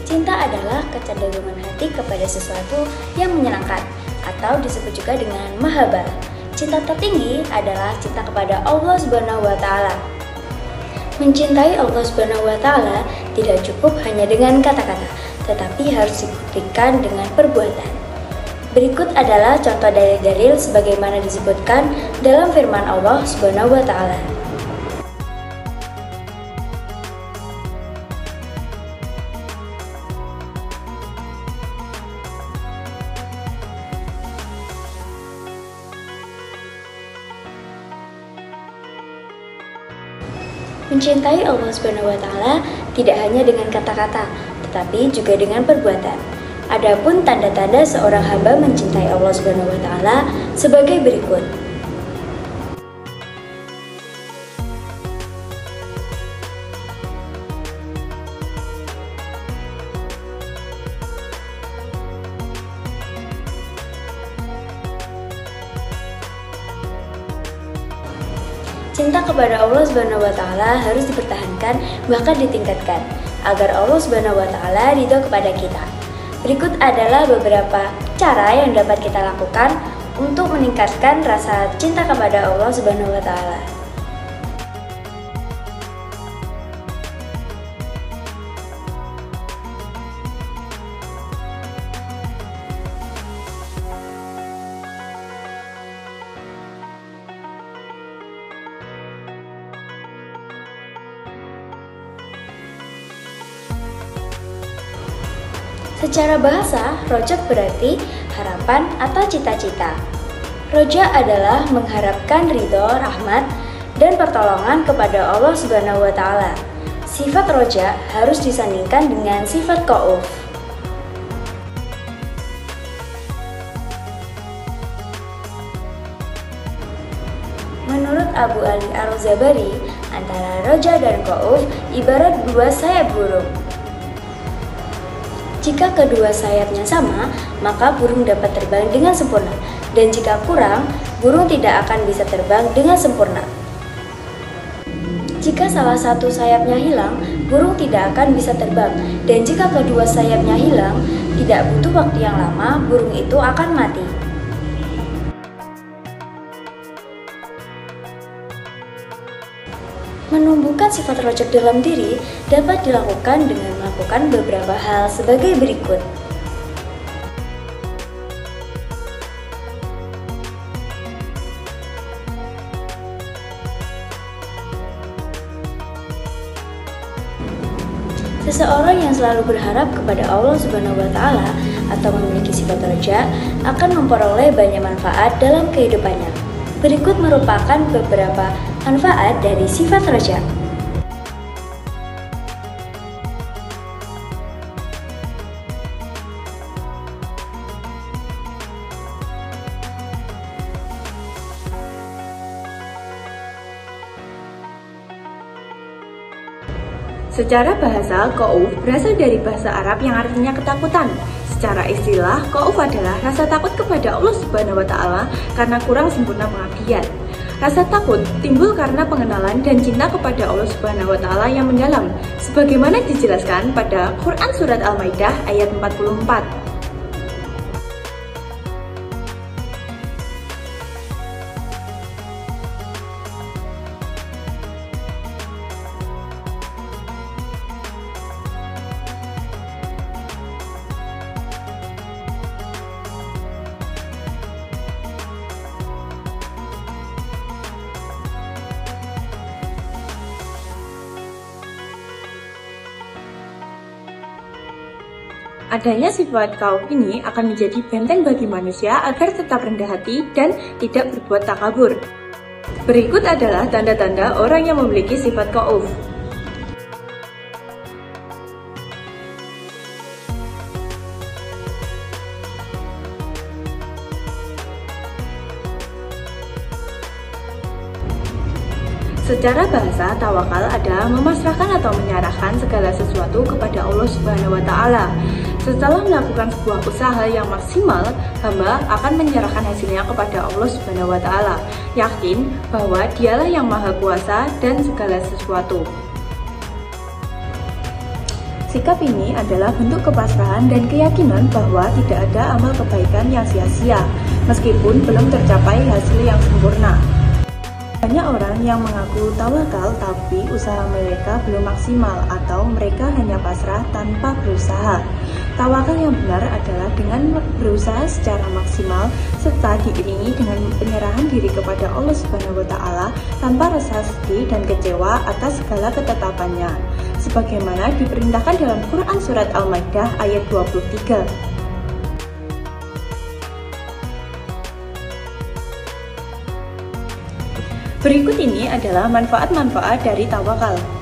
Cinta adalah kecenderungan hati kepada sesuatu yang menyenangkan, atau disebut juga dengan mahabbah. Cinta tertinggi adalah cinta kepada Allah Subhanahu wa Ta'ala. Mencintai Allah Subhanahu wa Ta'ala tidak cukup hanya dengan kata-kata, tetapi harus dibuktikan dengan perbuatan. Berikut adalah contoh dalil-dalil sebagaimana disebutkan dalam firman Allah Subhanahu wa Ta'ala. Mencintai Allah Subhanahu wa Ta'ala tidak hanya dengan kata-kata, tetapi juga dengan perbuatan. Adapun tanda-tanda seorang hamba mencintai Allah Subhanahu wa Ta'ala sebagai berikut. Cinta kepada Allah Subhanahu wa Ta'ala harus dipertahankan, bahkan ditingkatkan, agar Allah Subhanahu wa Ta'ala ridho kepada kita. Berikut adalah beberapa cara yang dapat kita lakukan untuk meningkatkan rasa cinta kepada Allah Subhanahu wa Ta'ala. Secara bahasa, rojak berarti harapan atau cita-cita. Roja adalah mengharapkan ridho, rahmat, dan pertolongan kepada Allah Subhanahu wa Ta'ala. Sifat roja harus disandingkan dengan sifat khauf. Menurut Abu Ali Al-Zabari, antara roja dan khauf ibarat dua sayap burung. Jika kedua sayapnya sama, maka burung dapat terbang dengan sempurna, dan jika kurang, burung tidak akan bisa terbang dengan sempurna. Jika salah satu sayapnya hilang, burung tidak akan bisa terbang, dan jika kedua sayapnya hilang, tidak butuh waktu yang lama, burung itu akan mati. Menumbuhkan sifat rojak dalam diri dapat dilakukan dengan melakukan beberapa hal sebagai berikut. Seseorang yang selalu berharap kepada Allah Subhanahu wa Ta'ala atau memiliki sifat roja akan memperoleh banyak manfaat dalam kehidupannya. Berikut merupakan beberapa manfaat dari sifat roja. Secara bahasa, khauf berasal dari bahasa Arab yang artinya ketakutan. Secara istilah, khauf adalah rasa takut kepada Allah Subhanahu wa Ta'ala karena kurang sempurna pengabdian. Rasa takut timbul karena pengenalan dan cinta kepada Allah Subhanahu wa Ta'ala yang mendalam, sebagaimana dijelaskan pada Quran Surat Al-Maidah ayat 44. Adanya sifat khauf ini akan menjadi benteng bagi manusia agar tetap rendah hati dan tidak berbuat takabur. Berikut adalah tanda-tanda orang yang memiliki sifat khauf. Secara bahasa, tawakal adalah memasrahkan atau menyerahkan segala sesuatu kepada Allah Subhanahu wa Ta'ala. Setelah melakukan sebuah usaha yang maksimal, hamba akan menyerahkan hasilnya kepada Allah Subhanahu wa Ta'ala, yakin bahwa Dialah yang Maha Kuasa dan segala sesuatu. Sikap ini adalah bentuk kepasrahan dan keyakinan bahwa tidak ada amal kebaikan yang sia-sia, meskipun belum tercapai hasil yang sempurna. Banyak orang yang mengaku tawakal tapi usaha mereka belum maksimal atau mereka hanya pasrah tanpa berusaha. Tawakal yang benar adalah dengan berusaha secara maksimal serta diiringi dengan penyerahan diri kepada Allah Subhanahu wa Ta'ala tanpa rasa sedih dan kecewa atas segala ketetapannya, sebagaimana diperintahkan dalam Quran Surat Al-Maidah ayat 23. Berikut ini adalah manfaat-manfaat dari tawakal.